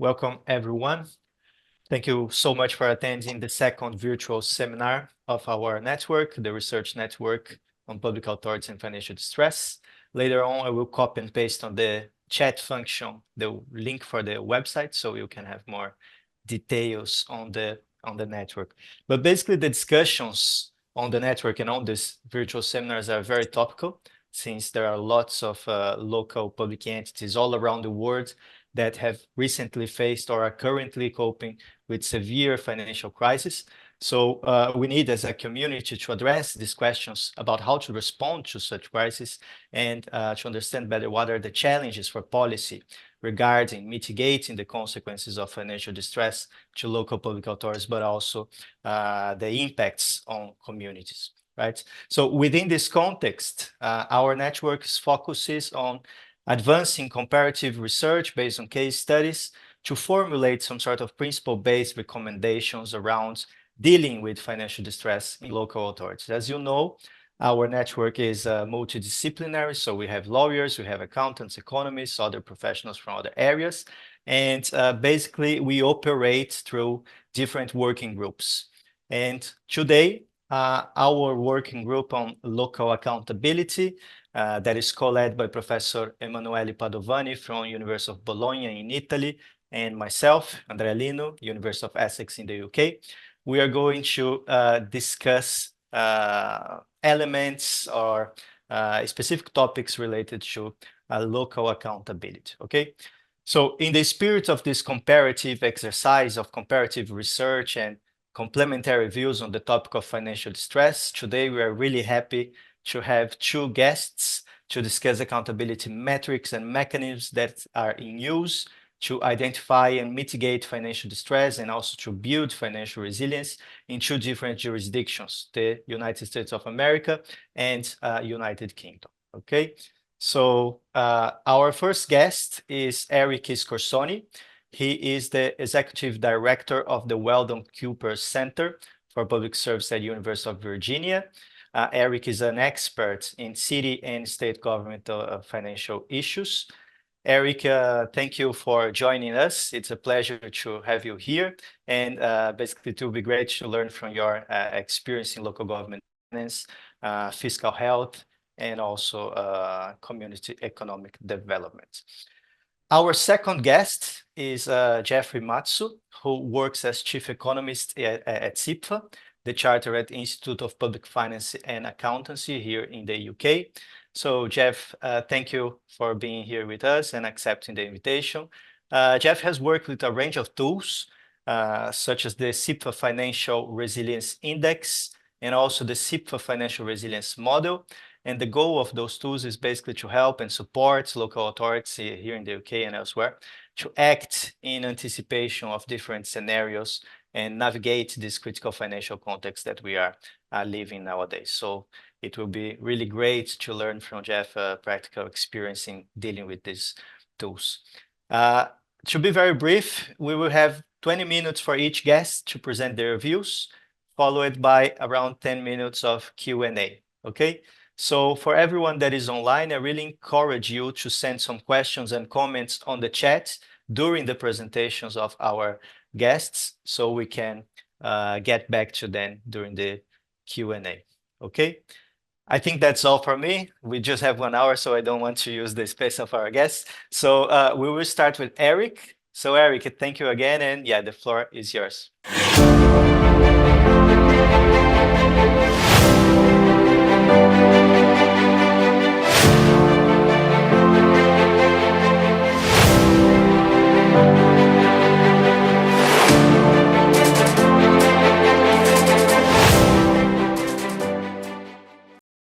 Welcome, everyone. Thank you so much for attending the second virtual seminar of our network, the Research Network on Public Authority and Financial Distress. Later on, I will copy and paste on the chat function the link for the website so you can have more details on the network. But basically, the discussions on the network and on these virtual seminars are very topical, since there are lots of local public entities all around the world that have recently faced or are currently coping with severe financial crisis. So we need as a community to address these questions about how to respond to such crises and to understand better what are the challenges for policy regarding mitigating the consequences of financial distress to local public authorities, but also the impacts on communities, right? So within this context, our network focuses on advancing comparative research based on case studies to formulate some sort of principle-based recommendations around dealing with financial distress in local authorities. As you know, our network is multidisciplinary, so we have lawyers, we have accountants, economists, other professionals from other areas, and basically we operate through different working groups. And today, our working group on local accountability that is co-led by Professor Emanuele Padovani from University of Bologna in Italy, and myself, Andre Lino, University of Essex in the UK. We are going to discuss elements or specific topics related to local accountability, okay? So in the spirit of this comparative exercise of comparative research and complementary views on the topic of financial distress, today we are really happy to have two guests to discuss accountability metrics and mechanisms that are in use to identify and mitigate financial distress and also to build financial resilience in two different jurisdictions, the United States of America and United Kingdom, okay? So our first guest is Eric Scorsone. He is the Executive Director of the Weldon Cooper Center for Public Service at University of Virginia. Eric is an expert in city and state government financial issues. Eric, thank you for joining us. It's a pleasure to have you here. And basically, it will be great to learn from your experience in local government finance, fiscal health, and also community economic development. Our second guest is Jeffrey Matsu, who works as Chief Economist at CIPFA, the Chartered Institute of Public Finance and Accountancy here in the UK. So Jeff, thank you for being here with us and accepting the invitation. Jeff has worked with a range of tools, such as the CIPFA Financial Resilience Index and also the CIPFA Financial Resilience Model. And the goal of those tools is basically to help and support local authorities here in the UK and elsewhere to act in anticipation of different scenarios and navigate this critical financial context that we are living nowadays. So it will be really great to learn from Jeff practical experience in dealing with these tools. To be very brief, we will have 20 minutes for each guest to present their views, followed by around 10 minutes of Q&A, okay? So for everyone that is online, I really encourage you to send some questions and comments on the chat during the presentations of our guests, so we can get back to them during the Q&A, okay? I think that's all for me. We just have 1 hour, so I don't want to use the space of our guests. So we will start with Eric. So Eric, thank you again, and yeah, the floor is yours.